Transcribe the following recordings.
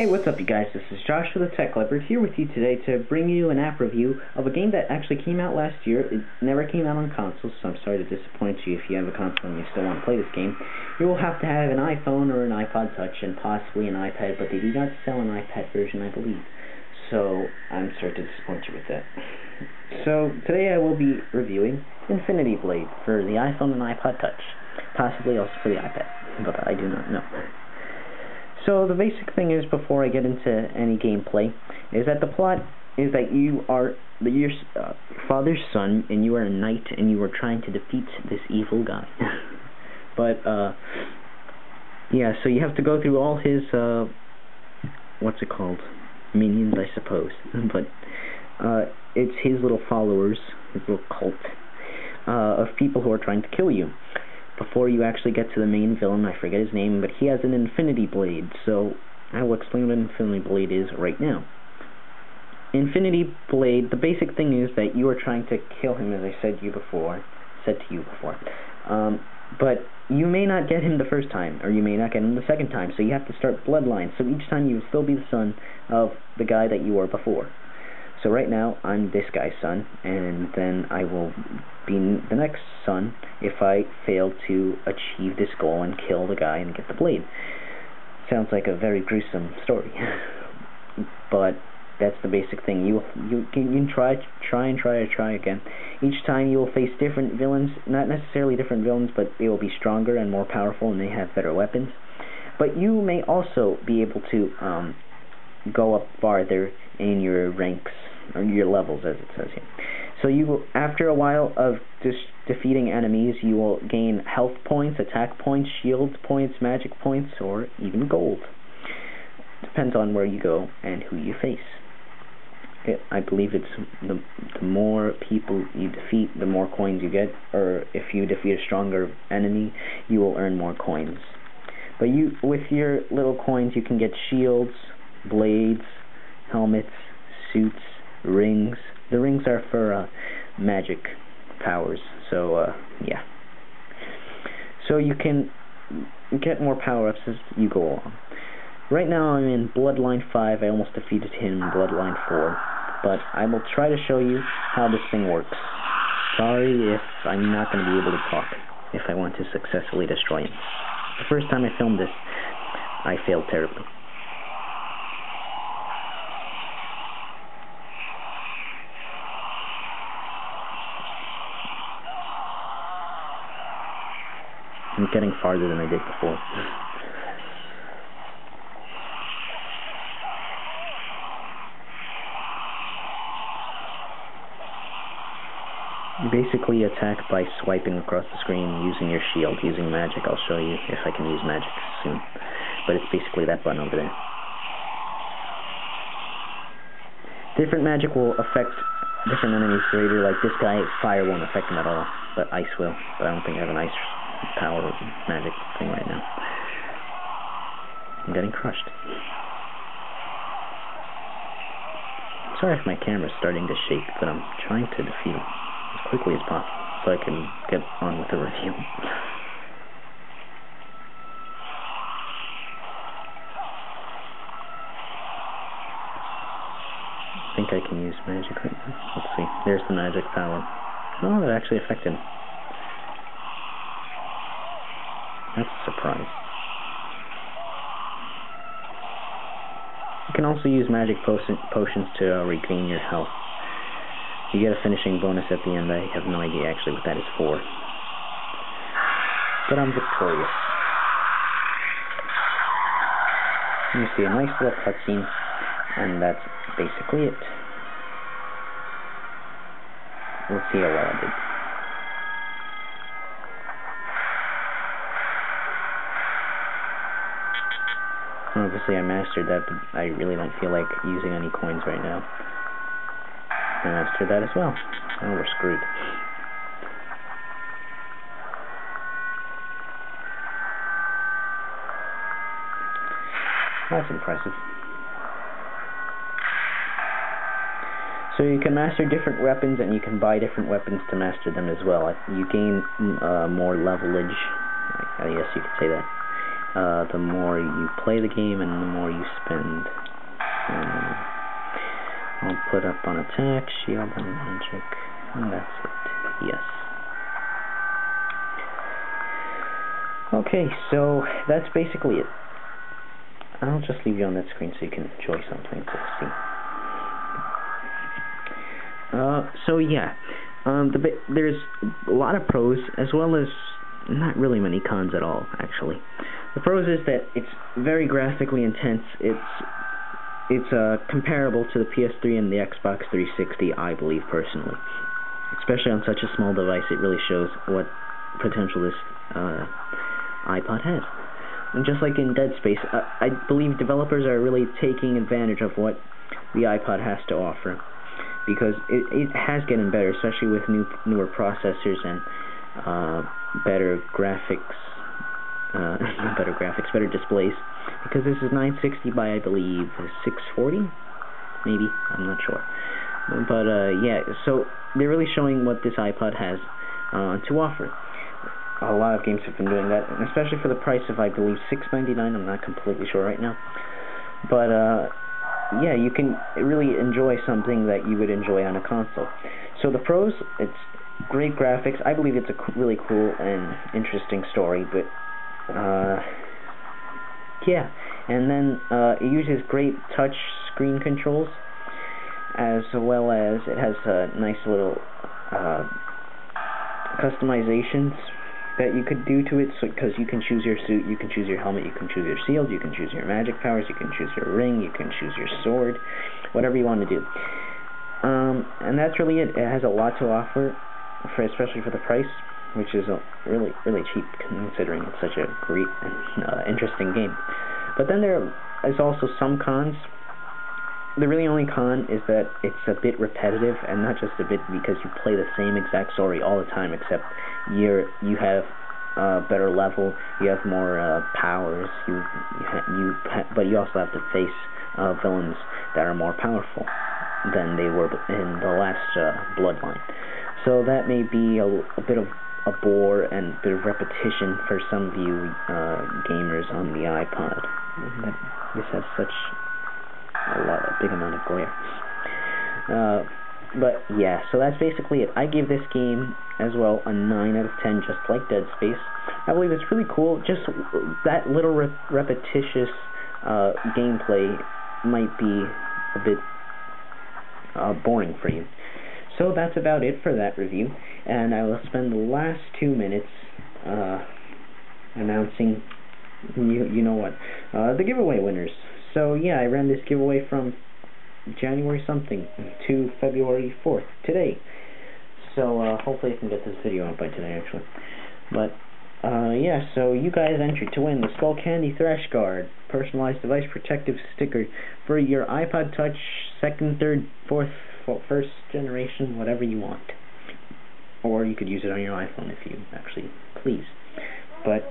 Hey, what's up you guys? This is Josh with the Tech Leopard here with you today to bring you an app review of a game that actually came out last year. It never came out on consoles, so I'm sorry to disappoint you if you have a console and you still want to play this game. You will have to have an iPhone or an iPod Touch and possibly an iPad, but they do not sell an iPad version, I believe. So I'm sorry to disappoint you with that. So today I will be reviewing Infinity Blade for the iPhone and iPod Touch, possibly also for the iPad, but I do not know. So the basic thing is, before I get into any gameplay, is that the plot is that you are your father's son, and you are a knight, and you are trying to defeat this evil guy. But yeah, so you have to go through all his what's it called? Minions, I suppose. But it's his little followers, his little cult of people who are trying to kill you. Before you actually get to the main villain, I forget his name, but he has an Infinity Blade, so I will explain what an Infinity Blade is right now. Infinity Blade, the basic thing is that you are trying to kill him, as I said to you before. But you may not get him the first time, or you may not get him the second time, so you have to start bloodline, so each time you will still be the son of the guy that you were before. So right now, I'm this guy's son, and then I will be the next son if I fail to achieve this goal and kill the guy and get the blade. Sounds like a very gruesome story, but that's the basic thing. You can try again. Each time you will face different villains, not necessarily different villains, but they will be stronger and more powerful, and they have better weapons. But you may also be able to go up farther in your ranks, or your levels, as it says here. So you will, after a while of just defeating enemies, you will gain health points, attack points, shield points, magic points, or even gold. Depends on where you go and who you face. I believe it's the more people you defeat, the more coins you get, or if you defeat a stronger enemy, you will earn more coins. But with your little coins, you can get shields, blades, helmets, suits, rings. The rings are for magic powers, so yeah. So you can get more power-ups as you go along. Right now I'm in Bloodline 5, I almost defeated him in Bloodline 4, but I will try to show you how this thing works. Sorry if I'm not going to be able to talk, if I want to successfully destroy him. The first time I filmed this, I failed terribly. I'm getting farther than I did before. You basically attack by swiping across the screen using your shield, using magic. I'll show you if I can use magic soon. But it's basically that button over there. Different magic will affect different enemies greater. Like this guy, fire won't affect him at all, but ice will. But I don't think I have an ice power magic thing right now. I'm getting crushed. Sorry if my camera's starting to shake, but I'm trying to defeat him as quickly as possible so I can get on with the review. I think I can use magic right now. Let's see. There's the magic power. Oh, that actually affected him. That's a surprise. You can also use magic potions to regain your health. You get a finishing bonus at the end. I have no idea actually what that is for. But I'm victorious. You see a nice little cutscene, and that's basically it. Let's see how well I did. Obviously I mastered that, but I really don't feel like using any coins right now. I mastered that as well. Oh, we're screwed. That's impressive. So you can master different weapons, and you can buy different weapons to master them as well. You gain more levelage, I guess you could say that. the more you play the game and the more you spend. I'll put up on attack, shield, and magic, and that's it. Yes. Okay, so that's basically it. I'll just leave you on that screen so you can enjoy something to see. So yeah, there's a lot of pros as well as not really many cons at all, actually. The pros is that it's very graphically intense. It's comparable to the PS3 and the Xbox 360, I believe personally. Especially on such a small device, it really shows what potential this iPod has. And just like in Dead Space, I believe developers are really taking advantage of what the iPod has to offer, because it has gotten better, especially with newer processors and better graphics, better displays. Because this is 960 by, I believe, 640, maybe, I'm not sure. But yeah, so they're really showing what this iPod has to offer. A lot of games have been doing that, and especially for the price of, I believe, $6.99. I'm not completely sure right now. But yeah, you can really enjoy something that you would enjoy on a console. So the pros, it's great graphics. I believe it's a really cool and interesting story, but yeah. And then it uses great touch screen controls, as well as it has nice little customizations that you could do to it, because you can choose your suit, you can choose your helmet, you can choose your shield, you can choose your magic powers, you can choose your ring, you can choose your sword, whatever you want to do. And that's really it. It has a lot to offer, especially for the price, which is really cheap considering it's such a great and interesting game. But then there is also some cons. The really only con is that it's a bit repetitive, and not just a bit, because you play the same exact story all the time, except you have better level, you have more powers, but you also have to face villains that are more powerful than they were in the last Bloodline. So that may be a bit of a bore and a bit of repetition for some of you gamers on the iPod. This has such a big amount of glare. But yeah, so that's basically it. I give this game as well a 9 out of 10, just like Dead Space. I believe it's really cool. Just that little repetitious gameplay might be a bit boring for you. So that's about it for that review, and I will spend the last 2 minutes announcing, you know what, the giveaway winners. So yeah, I ran this giveaway from January something to February 4th, today. So hopefully I can get this video out by today, actually. But yeah, so you guys entered to win the Skull Candy Thrash Guard personalized device protective sticker for your iPod Touch 2nd, 3rd, 4th, 1st generation, whatever you want. Or you could use it on your iPhone if you actually please. But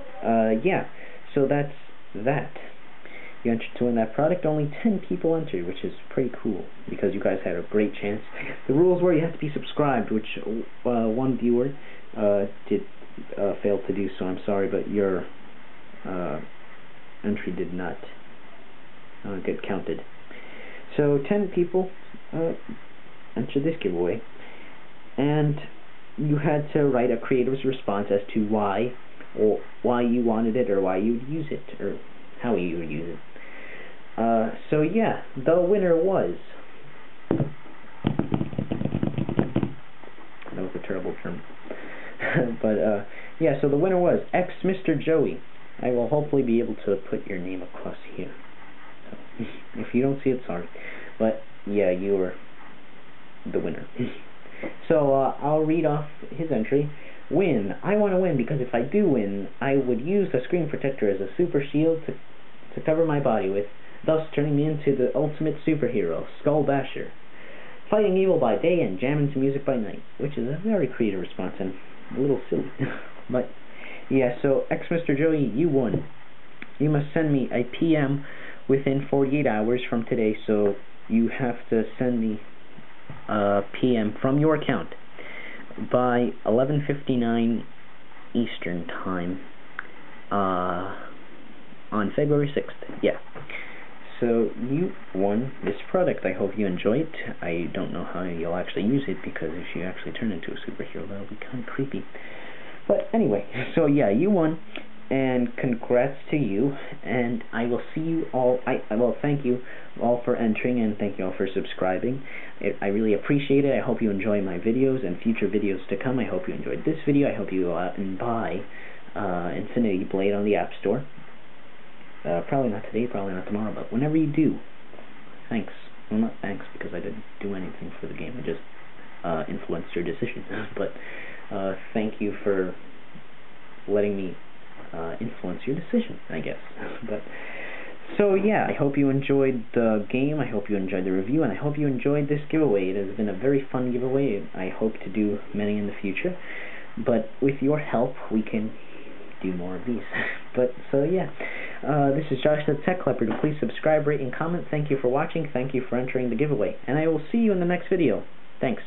yeah, so that's that. You entered to win that product. Only 10 people entered, which is pretty cool, because you guys had a great chance. The rules were you had to be subscribed, which one viewer did fail to do, so I'm sorry, but your entry did not get counted. So 10 people entered this giveaway, and you had to write a creator's response as to why you wanted it, or why you would use it, or how you would use it. So yeah, the winner was, that was a terrible term, but yeah, so the winner was Mr. Joey. I will hopefully be able to put your name across here. So, if you don't see it, sorry, but yeah, you were the winner. So I'll read off his entry. Win. I want to win because if I do win, I would use the screen protector as a super shield to cover my body with, thus turning me into the ultimate superhero, Skull Basher, fighting evil by day and jamming to music by night, which is a very creative response and a little silly. But yeah, so Mr. Joey, you won. You must send me a PM within 48 hours from today, so you have to send me a PM from your account by 11:59 Eastern time. on February 6th. Yeah. So you won this product. I hope you enjoy it. I don't know how you'll actually use it, because if you actually turn into a superhero, that'll be kind of creepy. But anyway, so yeah, you won, and congrats to you, and I will see you all. Well, thank you all for entering, and thank you all for subscribing. I really appreciate it. I hope you enjoy my videos and future videos to come. I hope you enjoyed this video. I hope you go out and buy Infinity Blade on the App Store. Probably not today, probably not tomorrow, but whenever you do, thanks. Well, not thanks, because I didn't do anything for the game. I just influenced your decision. But thank you for letting me influence your decision, I guess. But so yeah, I hope you enjoyed the game. I hope you enjoyed the review, and I hope you enjoyed this giveaway. It has been a very fun giveaway. I hope to do many in the future. But with your help, we can do more of these. But so yeah, this is Josh the Tech Leopard. Please subscribe, rate, and comment. Thank you for watching. Thank you for entering the giveaway, and I will see you in the next video. Thanks.